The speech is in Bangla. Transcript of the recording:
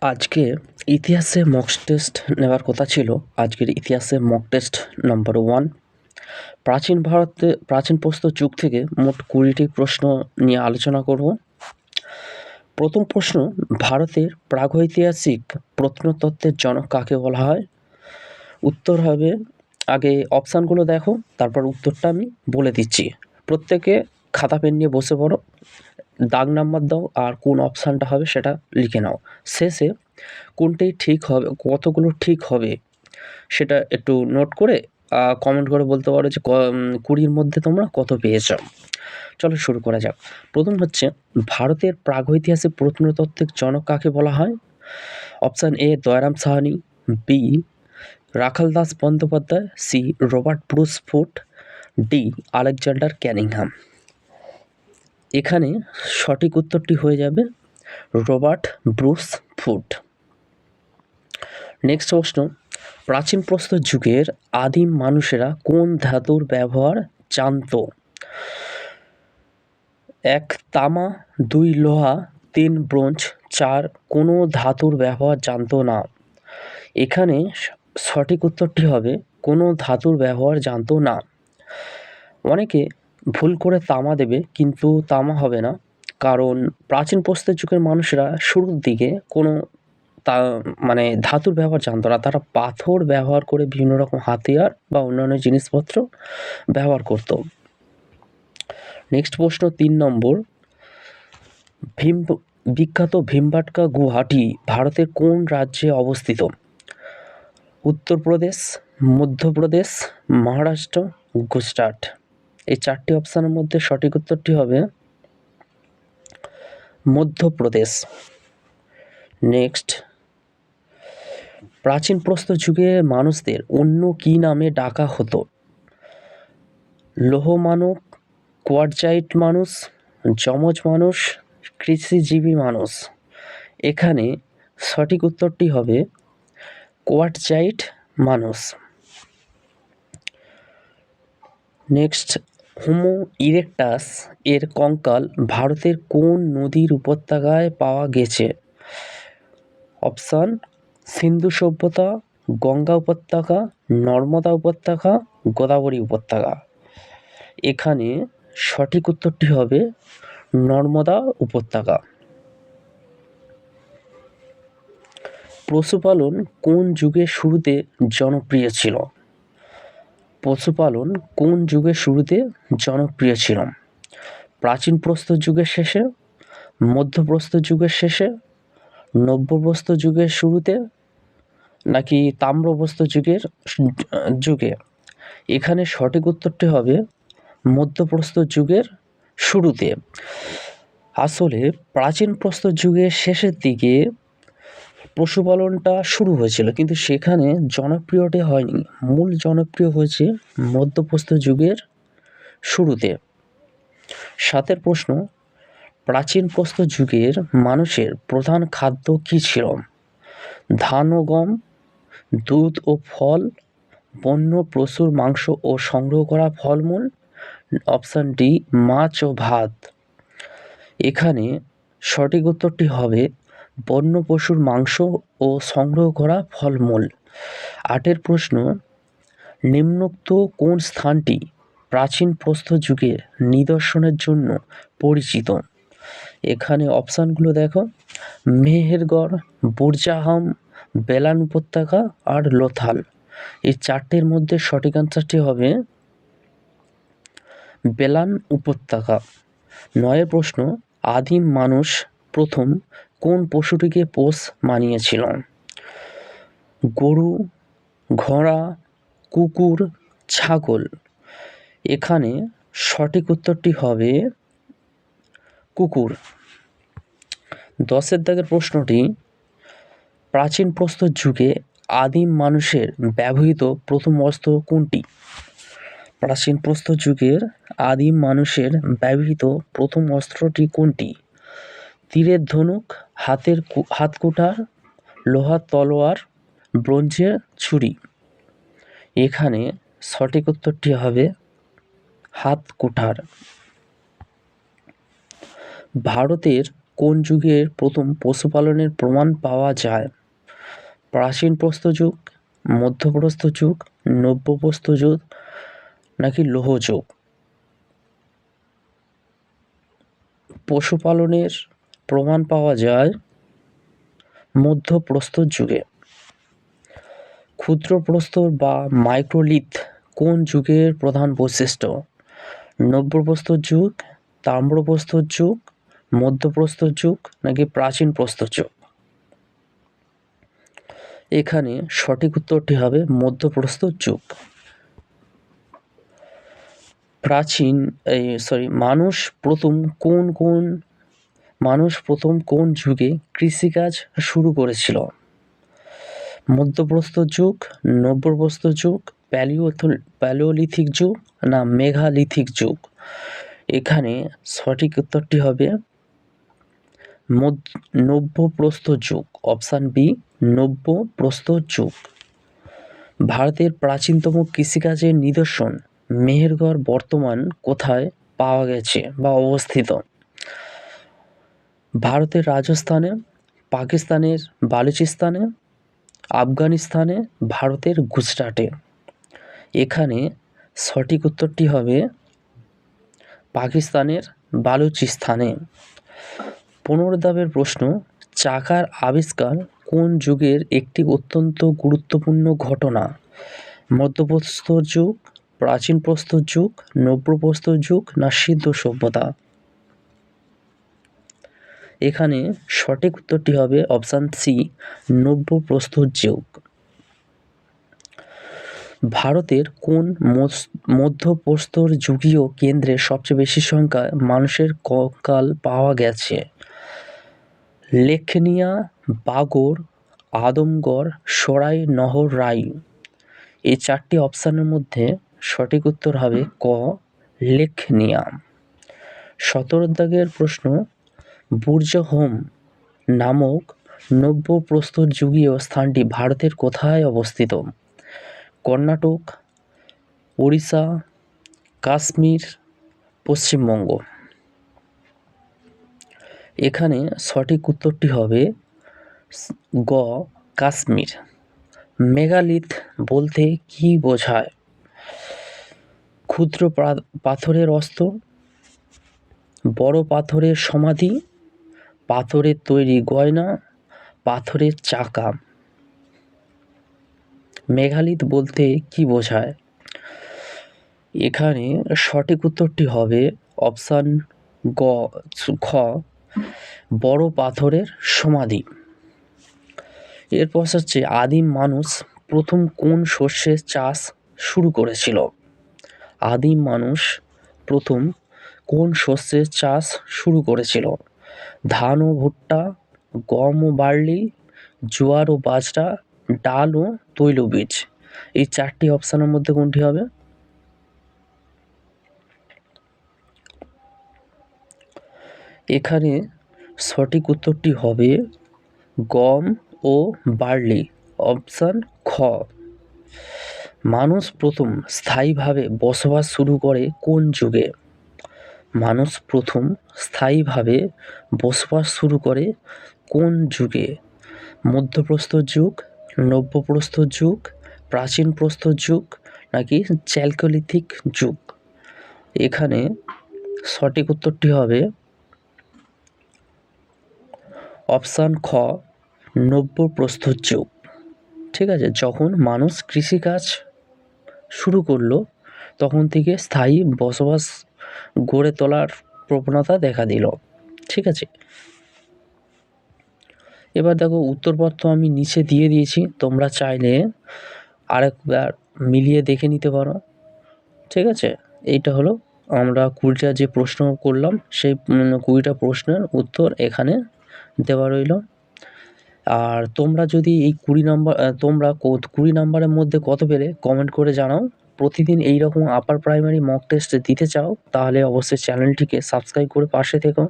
আজকে ইতিহাসে মক টেস্ট নেওয়ার কথা ছিল। আজকের ইতিহাসে মক টেস্ট নম্বর 1। প্রাচীন প্রস্তর যুগ থেকে মোট 20টি প্রশ্ন নিয়ে আলোচনা করব। প্রথম প্রশ্ন, ভারতের প্রাগৈতিহাসিক প্রত্নতত্ত্বের জনক কাকে বলা হয়? উত্তর হবে, আগে অপশানগুলো দেখো, তারপর উত্তরটা আমি বলে দিচ্ছি। প্রত্যেকে খাতা পেন নিয়ে বসে পড়ো, দাগ নাম্বার দাও আর কোন অপশানটা হবে সেটা লিখে নাও। শেষে কোনটি ঠিক হবে, কতগুলো ঠিক হবে সেটা একটু নোট করে কমেন্ট করে বলতে পারো যে 20-র মধ্যে তোমরা কত পেয়েছ। চলো শুরু করা যাক। প্রথম হচ্ছে, ভারতের প্রাগৈতিহাসিক প্রত্নতত্ত্বের জনক কাকে বলা হয়? Option A Dayaram Sahni, B Rakhaldas Bandyopadhyay, C Robert Bruce Foote, D Alexander Cunningham. এখানে সঠিক উত্তরটি হয়ে যাবে রবার্ট ব্রুস ফুট। নেক্সট প্রশ্ন, প্রাচীন প্রস্তর যুগের আদিম মানুষেরা কোন ধাতুর ব্যবহার জানত? 1 তামা, 2 লোহা, 3 ব্রোঞ্জ, 4 কোনো ধাতুর ব্যবহার জানত না। এখানে সঠিক উত্তরটি হবে কোনো ধাতুর ব্যবহার জানত না। অনেকে ভুল করে তামা দেবে, কিন্তু তামা হবে না, কারণ প্রাচীন প্রস্তর যুগের মানুষেরা শুরুর দিকে কোনো ধাতুর ব্যবহার জানতো না। তারা পাথর ব্যবহার করে বিভিন্ন রকম হাতিয়ার বা অন্যান্য জিনিসপত্র ব্যবহার করত। নেক্সট প্রশ্ন 3 নম্বর, বিখ্যাত ভীমবাটকা গুহাটি ভারতের কোন রাজ্যে অবস্থিত? উত্তরপ্রদেশ, মধ্যপ্রদেশ, মহারাষ্ট্র, গুজরাট। এই 4টি অপশানের মধ্যে সঠিক উত্তরটি হবে মধ্যপ্রদেশ। নেক্সট, প্রাচীন প্রস্তর যুগে মানুষদের অন্য কী নামে ডাকা হতো? লৌহ মানব, কোয়ার্টজাইট মানুষ, যমজ মানুষ, কৃষিজীবী মানুষ। এখানে সঠিক উত্তরটি হবে কোয়ার্টজাইট মানুষ। নেক্সট, হোমো ইরেক্টাস এর কঙ্কাল ভারতের কোন নদীর উপত্যকায় পাওয়া গেছে? অপশান সিন্ধু সভ্যতা, গঙ্গা উপত্যকা, নর্মদা উপত্যকা, গোদাবরী উপত্যকা। এখানে সঠিক উত্তরটি হবে নর্মদা উপত্যকা। পশুপালন কোন যুগের শুরুতে জনপ্রিয় ছিল? পশুপালন কোন যুগের শুরুতে জনপ্রিয় ছিল? প্রাচীন প্রস্তর যুগের শেষে, মধ্যপ্রস্তর যুগের শেষে, নব্যপ্রস্তর যুগের শুরুতে, নাকি তাম্রপ্রস্তর যুগে? এখানে সঠিক উত্তরটি হবে মধ্যপ্রস্তর যুগের শুরুতে। আসলে প্রাচীন প্রস্তর যুগের শেষের দিকে পশুপালনটা শুরু হয়েছিল, কিন্তু সেখানে জনপ্রিয়টি হয়নি। মূল জনপ্রিয় হয়েছে মধ্যপ্রস্তর যুগের শুরুতে। 7 প্রশ্ন, প্রাচীন প্রস্তর যুগের মানুষের প্রধান খাদ্য কী ছিল? ধান ও গম, দুধ ও ফল, বন্য পশুর মাংস ও সংগ্রহ করা ফলমূল, অপশান ডি মাছ ও ভাত। এখানে সঠিক উত্তরটি হবে বন্য পশুর মাংস ও সংগ্রহ করা ফলমূল। 8 প্রশ্ন, নিম্নোক্ত কোন স্থানটি প্রাচীন প্রস্তর যুগের নিদর্শনের জন্য পরিচিত? এখানে অপশানগুলো দেখো, মেহেরগড়, বুরজাহাম, বেলান উপত্যকা আর লোথাল। এই 4টির মধ্যে সঠিক আনসারটি হবে বেলান উপত্যকা। 9 প্রশ্ন, আদিম মানুষ প্রথম কোন পশুটিকে পোষ মানিয়েছিল? গরু, ঘোড়া, কুকুর, ছাগল। এখানে সঠিক উত্তরটি হবে কুকুর। 10 দাগের প্রশ্নটি, প্রাচীন প্রস্তর যুগে আদিম মানুষের ব্যবহৃত প্রথম অস্ত্র কোনটি? প্রাচীন প্রস্তর যুগের আদিম মানুষের ব্যবহৃত প্রথম অস্ত্রটি কোনটি? তীরের ধনুক, হাতকুঠার, লোহার তলোয়ার, ব্রোঞ্জের ছুরি। এখানে সঠিক উত্তরটি হবে হাতকুঠার। ভারতের কোন যুগের প্রথম পশুপালনের প্রমাণ পাওয়া যায়? প্রাচীন প্রস্তর যুগ, মধ্যপ্রস্তর যুগ, নব্যপ্রস্তর যুগ নাকি লৌহ যুগ? পশুপালনের প্রমাণ পাওয়া যায় মধ্যপ্রস্তর যুগে। ক্ষুদ্র প্রস্তর বা মাইক্রোলিথ কোন যুগের প্রধান বৈশিষ্ট্য? নব্যপ্রস্তর যুগ, তাম্রপ্রস্তর যুগ, মধ্যপ্রস্তর যুগ নাকি প্রাচীন প্রস্তর যুগ? এখানে সঠিক উত্তরটি হবে মধ্যপ্রস্তর যুগ। মানুষ প্রথম কোন যুগে কৃষিকাজ শুরু করেছিল? মধ্যপ্রস্তর যুগ, নব্যপ্রস্তর যুগ, প্যালিওলিথিক যুগ না মেগালিথিক যুগ? এখানে সঠিক উত্তরটি হবে নব্যপ্রস্তর যুগ, অপশান বি, নব্যপ্রস্তর যুগ। ভারতের প্রাচীনতম কৃষিকাজের নিদর্শন মেহেরগড় বর্তমান কোথায় পাওয়া গেছে বা অবস্থিত? ভারতের রাজস্থানে, পাকিস্তানের বালুচিস্তানে, আফগানিস্তানে, ভারতের গুজরাটে? এখানে সঠিক উত্তরটি হবে পাকিস্তানের বালুচিস্তানে। 15 দাবের প্রশ্ন, চাকার আবিষ্কার কোন যুগের একটি অত্যন্ত গুরুত্বপূর্ণ ঘটনা? মধ্যপ্রস্তর যুগ, প্রাচীন প্রস্তর যুগ, নব্যপ্রস্তর যুগ না সিন্ধু সভ্যতা? এখানে সঠিক উত্তরটি হবে অপশান সি, নব্যপ্রস্তর যুগ। ভারতের কোন মধ্যপ্রস্তর যুগীয় কেন্দ্রে সবচেয়ে বেশি সংখ্যায় মানুষের কঙ্কাল পাওয়া গেছে? লেখনিয়া, বাগড়, আদমগড়, সরাই নহররাই? এই 4টি অপশানের মধ্যে সঠিক উত্তর হবে ক, লেখনিয়া। 17 দাগের প্রশ্ন, বুর্জহোম নামক নব্যপ্রস্তর যুগীয় স্থানটি ভারতের কোথায় অবস্থিত? কর্ণাটক, ওড়িশা, কাশ্মীর, পশ্চিমবঙ্গ? এখানে সঠিক উত্তরটি হবে গ, কাশ্মীর। মেগালিথ বলতে কি বোঝায়? ক্ষুদ্র পাথরের অস্ত্র, বড় পাথরের সমাধি, পাথরের তৈরি গয়না, পাথরের চাকা? মেগালিথ বলতে কি বোঝায়? এখানে সঠিক উত্তরটি হবে অপশান খ, বড় পাথরের সমাধি। এরপর হচ্ছে আদিম মানুষ প্রথম কোন শস্যের চাষ শুরু করেছিল? আদিম মানুষ প্রথম কোন শস্যের চাষ শুরু করেছিল? ধান ও ভুট্টা, গম ও বার্লি, জোয়ার ও বাজরা, ডাল ও তৈলবীজ? এই 4টি অপশানের মধ্যে কোনটি হবে? এখানে সঠিক উত্তরটি হবে গম ও বার্লি, অপশান খ। মানুষ প্রথম স্থায়ীভাবে বসবাস শুরু করে কোন যুগে? মানুষ প্রথম স্থায়ীভাবে বসবাস শুরু করে কোন যুগে? মধ্যপ্রস্তর যুগ, নব্যপ্রস্তর যুগ, প্রাচীন প্রস্তর যুগ নাকি চ্যালকোলিথিক যুগ? এখানে সঠিক উত্তরটি হবে অপশান খ, নব্যপ্রস্তর যুগ। ঠিক আছে, যখন মানুষ কৃষিকাজ শুরু করলো তখন থেকে স্থায়ী বসবাস গড়ে তোলার প্রবণতা দেখা দিল। ঠিক আছে, এবার দেখো উত্তরপত্র আমি নিচে দিয়ে দিয়েছি, তোমরা চাইলে আরেকবার মিলিয়ে দেখে নিতে পারো। ঠিক আছে, এইটা হলো আমরা 20টা যে প্রশ্ন করলাম সেই 20টা প্রশ্নের উত্তর এখানে দেওয়া রইল। আর তোমরা যদি এই 20 নাম্বারের মধ্যে কত পেলে কমেন্ট করে জানাও। প্রতিদিন এই রকম আপার প্রাইমারি মক টেস্ট দিতে চাও তাহলে অবশ্যই চ্যানেলটিকে সাবস্ক্রাইব করে পাশে থেকো।